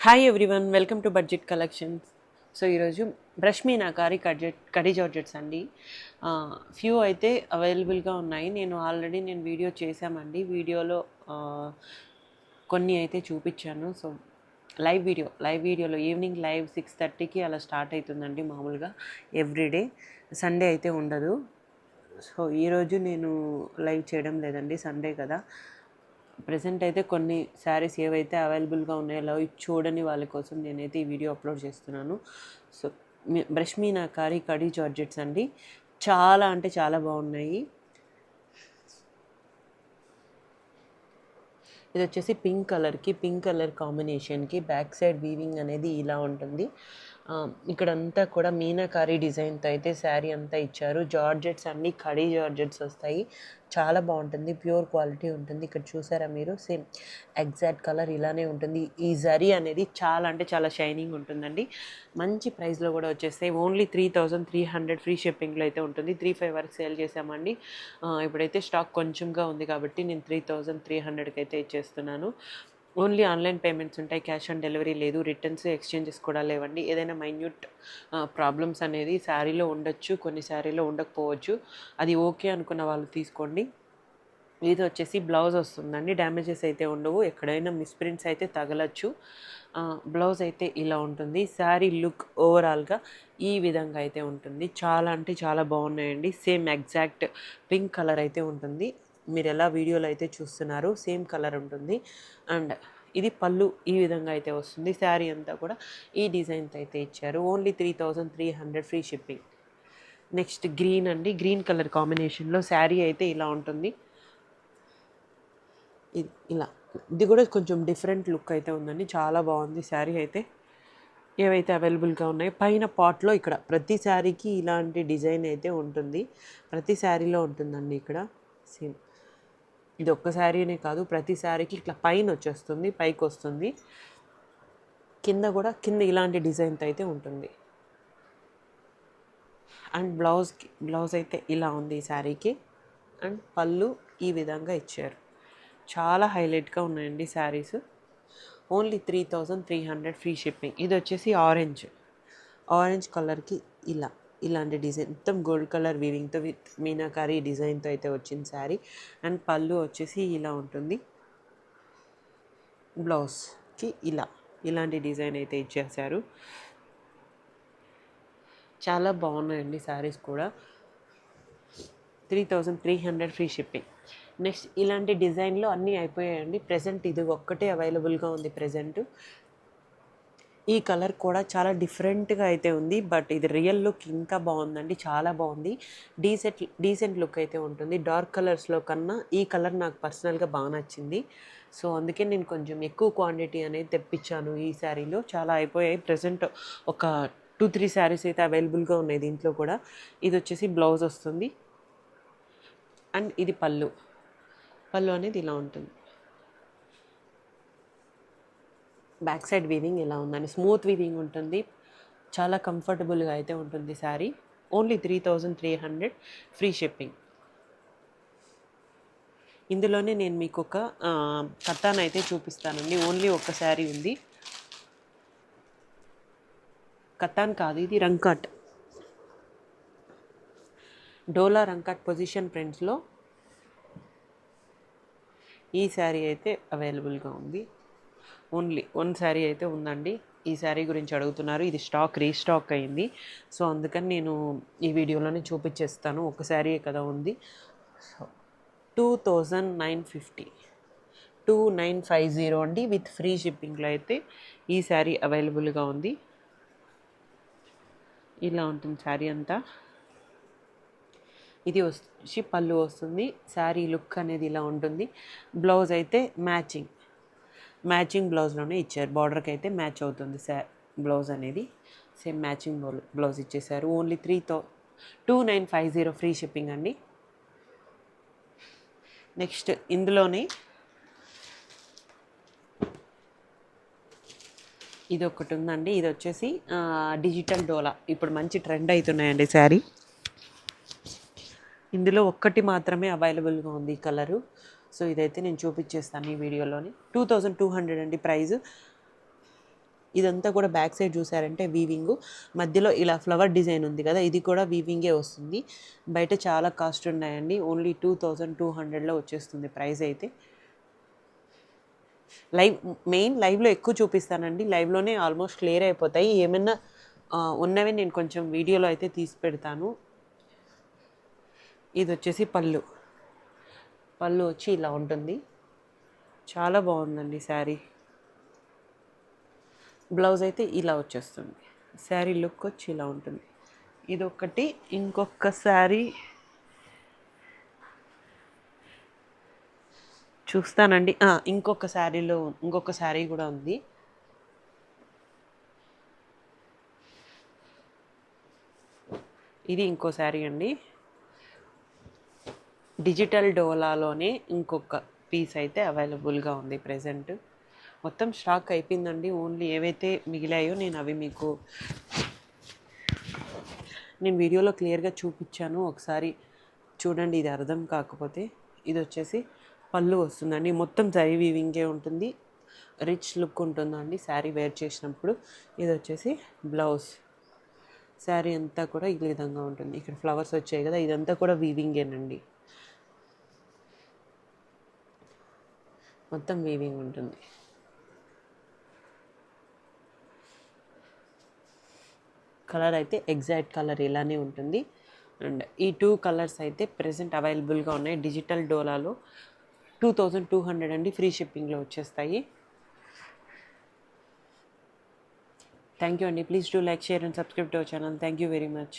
Hi everyone, welcome to budget collections. So ఈరోజు brush Meenakari కడీ georgettes అండి. ఫ్యూ అయితే అవైలబుల్గా ఉన్నాయి. నేను వీడియో చేశామండి. వీడియోలో కొన్ని అయితే చూపించాను. సో లైవ్ వీడియోలో ఈవినింగ్ లైవ్ 6:30కి అలా స్టార్ట్ అవుతుందండి. మామూలుగా ఎవ్రీడే సండే అయితే ఉండదు. సో ఈరోజు నేను లైవ్ చేయడం లేదండి, సండే కదా. ప్రజెంట్ అయితే కొన్ని శారీస్ ఏవైతే అవైలబుల్గా ఉన్నాయో లైవ్ చూడని వాళ్ళ కోసం నేనైతే ఈ వీడియో అప్లోడ్ చేస్తున్నాను. సో బ్రష్ మీనాకారి కడీ జార్జెట్స్ అండి. చాలా అంటే చాలా బాగున్నాయి. ఇది వచ్చేసి పింక్ కలర్ కాంబినేషన్కి బ్యాక్ సైడ్ వీవింగ్ అనేది ఇలా ఉంటుంది. ఇక్కడంతా కూడా మీనాకారి డిజైన్తో అయితే శారీ అంతా ఇచ్చారు. జార్జెట్స్ అన్నీ కడీ జార్జెట్స్ వస్తాయి. చాలా బాగుంటుంది, ప్యూర్ క్వాలిటీ ఉంటుంది. ఇక్కడ చూసారా మీరు, సేమ్ ఎగ్జాక్ట్ కలర్ ఇలానే ఉంటుంది. ఈ జరీ అనేది చాలా అంటే చాలా షైనింగ్ ఉంటుందండి. మంచి ప్రైస్లో కూడా వచ్చేస్తాయి. ఓన్లీ 3,300 ఫ్రీ షిప్పింగ్లో అయితే ఉంటుంది. 3,500 వరకు సేల్ చేసామండి. ఇప్పుడైతే స్టాక్ కొంచెంగా ఉంది కాబట్టి నేను 3,300కి అయితే ఇచ్చేస్తున్నాను. ఓన్లీ ఆన్లైన్ పేమెంట్స్ ఉంటాయి, క్యాష్ ఆన్ డెలివరీ లేదు. రిటర్న్స్ ఎక్స్చేంజెస్ కూడా లేవండి. ఏదైనా మైన్యూట్ ప్రాబ్లమ్స్ అనేది శారీలో ఉండొచ్చు, కొన్ని శారీలో ఉండకపోవచ్చు. అది ఓకే అనుకున్న వాళ్ళు తీసుకోండి. ఇది వచ్చేసి బ్లౌజ్ వస్తుందండి. డ్యామేజెస్ అయితే ఉండవు, ఎక్కడైనా మిస్ప్రింట్స్ అయితే తగలచ్చు. బ్లౌజ్ అయితే ఇలా ఉంటుంది. శారీ లుక్ ఓవరాల్గా ఈ విధంగా అయితే ఉంటుంది. చాలా అంటే చాలా బాగున్నాయండి. సేమ్ ఎగ్జాక్ట్ పింక్ కలర్ అయితే ఉంటుంది. మీరు ఎలా వీడియోలో అయితే చూస్తున్నారు సేమ్ కలర్ ఉంటుంది. అండ్ ఇది పళ్ళు ఈ విధంగా అయితే వస్తుంది. శారీ అంతా కూడా ఈ డిజైన్తో అయితే ఇచ్చారు. Only 3,300 free shipping. Next green అండి. గ్రీన్ కలర్ కాంబినేషన్లో శారీ అయితే ఇలా ఉంటుంది. ఇది కూడా కొంచెం డిఫరెంట్ లుక్ అయితే ఉందండి. చాలా బాగుంది శారీ అయితే. ఏవైతే అవైలబుల్గా ఉన్నాయో పైన పాట్లో ఇక్కడ ప్రతి శారీకి ఇలాంటి డిజైన్ అయితే ఉంటుంది. ప్రతి శారీలో ఉంటుందండి ఇక్కడ. సేమ్ ఇది ఒక్క శారీనే కాదు, ప్రతి శారీకి ఇట్లా పైన వచ్చేస్తుంది, పైకి వస్తుంది. కింద ఇలాంటి డిజైన్తో అయితే ఉంటుంది. అండ్ బ్లౌజ్ అయితే ఇలా ఉంది ఈ శారీకి. అండ్ పళ్ళు ఈ విధంగా ఇచ్చారు. చాలా హైలైట్గా ఉన్నాయండి శారీస్. Only 3,300 free shipping. ఇది వచ్చేసి ఆరెంజ్ కలర్కి ఇలాంటి డిజైన్ మొత్తం గోల్డ్ కలర్ వీవింగ్తో విత్ మీనాకారి డిజైన్తో అయితే వచ్చింది శారీ. అండ్ పళ్ళు వచ్చేసి ఇలా ఉంటుంది. బ్లౌజ్కి ఇలాంటి డిజైన్ అయితే ఇచ్చేసారు. చాలా బాగున్నాయండి శారీస్ కూడా. 3,300 ఫ్రీ షిప్పింగ్. నెక్స్ట్ ఇలాంటి డిజైన్లో అన్నీ అయిపోయాయండి. ప్రజెంట్ ఇది ఒక్కటే అవైలబుల్గా ఉంది ప్రజెంట్. ఈ కలర్ కూడా చాలా డిఫరెంట్గా అయితే ఉంది, బట్ ఇది రియల్ లుక్ ఇంకా బాగుందండి. చాలా బాగుంది. డీసెంట్ లుక్ అయితే ఉంటుంది. డార్క్ కలర్స్లో కన్నా ఈ కలర్ నాకు పర్సనల్గా బాగా నచ్చింది. సో అందుకే నేను కొంచెం ఎక్కువ క్వాంటిటీ అనేది తెప్పించాను ఈ శారీలో. చాలా అయిపోయాయి. ప్రజెంట్ ఒక 2-3 శారీస్ అయితే అవైలబుల్గా ఉన్నాయి దీంట్లో కూడా. ఇది వచ్చేసి బ్లౌజ్ వస్తుంది. అండ్ ఇది పళ్ళు అనేది ఇలా ఉంటుంది. బ్యాక్ సైడ్ వీవింగ్ ఇలా ఉందండి. స్మూత్ వీవింగ్ ఉంటుంది. చాలా కంఫర్టబుల్గా అయితే ఉంటుంది శారీ. Only 3,300 free shipping. ఇందులోనే నేను మీకు ఒక కతాన్ అయితే చూపిస్తానండి. ఓన్లీ ఒక శారీ ఉంది. కతాన్ కాదు, ఇది రంకాట్. డోలా రంకాట్ పొజిషన్ ప్రింట్స్లో ఈ శారీ అయితే అవైలబుల్గా ఉంది. ఓన్లీ వన్ శారీ అయితే ఉందండి. ఈ శారీ గురించి అడుగుతున్నారు. ఇది రీస్టాక్ అయింది. సో అందుకని నేను ఈ వీడియోలోనే చూపించేస్తాను. ఒక శారీయే కదా ఉంది. సో 2,950 2,950 అండి. విత్ ఫ్రీ షిప్పింగ్లో అయితే ఈ శారీ అవైలబుల్గా ఉంది. ఇలా ఉంటుంది శారీ అంతా. ఇది వచ్చి పళ్ళు వస్తుంది. శారీ లుక్ అనేది ఇలా ఉంటుంది. బ్లౌజ్ అయితే మ్యాచింగ్ బ్లౌజ్లోనే ఇచ్చారు. బార్డర్కి అయితే మ్యాచ్ అవుతుంది బ్లౌజ్ అనేది. సేమ్ మ్యాచింగ్ బ్లౌజ్ ఇచ్చేసారు. ఓన్లీ 2,950 ఫ్రీ షిప్పింగ్ అండి. నెక్స్ట్ ఇందులోనే ఇది ఒకటి ఉందండి. ఇది వచ్చేసి డిజిటల్ డోలా. ఇప్పుడు మంచి ట్రెండ్ అవుతున్నాయండి శారీ. ఇందులో ఒక్కటి మాత్రమే అవైలబుల్గా ఉంది ఈ కలరు. సో ఇదైతే నేను చూపించేస్తాను ఈ వీడియోలోని. 2,200 అండి ప్రైస్. ఇదంతా కూడా బ్యాక్ సైడ్ చూసారంటే వీవింగ్, మధ్యలో ఇలా ఫ్లవర్ డిజైన్ ఉంది కదా, ఇది కూడా వీవింగే వస్తుంది. బయట చాలా కాస్ట్ ఉన్నాయండి, ఓన్లీ 2200లో వచ్చేస్తుంది ప్రైస్ అయితే. లైవ్లో ఎక్కువ చూపిస్తానండి, లైవ్లోనే ఆల్మోస్ట్ క్లియర్ అయిపోతాయి. ఏమైనా ఉన్నవి నేను కొంచెం వీడియోలో అయితే తీసి పెడతాను. ఇది వచ్చేసి పళ్ళు వచ్చి ఇలా ఉంటుంది. చాలా బాగుందండి శారీ. బ్లౌజ్ అయితే ఇలా వచ్చేస్తుంది. శారీ లుక్ వచ్చి ఇలా ఉంటుంది. ఇదొకటి. ఇంకొక శారీ చూస్తానండి. ఇంకొక శారీ కూడా ఉంది. ఇది ఇంకో శారీ అండి. డిజిటల్ డోలాలోనే ఇంకొక పీస్ అయితే అవైలబుల్గా ఉంది ప్రెజెంట్. మొత్తం స్టాక్ అయిపోయిందండి. ఓన్లీ ఏవైతే మిగిలాయో నేను వీడియోలో క్లియర్గా చూపించాను, ఒకసారి చూడండి ఇది అర్థం కాకపోతే. ఇది వచ్చేసి పళ్ళు వస్తుందండి, మొత్తం జరీ వీవింగే ఉంటుంది, రిచ్ లుక్ ఉంటుందండి శారీ వేర్ చేసినప్పుడు. ఇది వచ్చేసి బ్లౌజ్. శారీ అంతా కూడా ఈ విధంగా ఉంటుంది. ఇక్కడ ఫ్లవర్స్ వచ్చాయి కదా, ఇదంతా కూడా వీవింగేనండి, మొత్తం వీవింగ్ ఉంటుంది. కలర్ అయితే ఎగ్జాక్ట్ కలర్ ఇలానే ఉంటుంది. అండ్ ఈ 2 కలర్స్ అయితే ప్రెసెంట్ అవైలబుల్గా ఉన్నాయి డిజిటల్ డోలాలో. 2200 అండి, ఫ్రీ షిప్పింగ్లో వచ్చేస్తాయి. థ్యాంక్ యూ అండి. Please do like, share and subscribe to our channel. Thank you very much.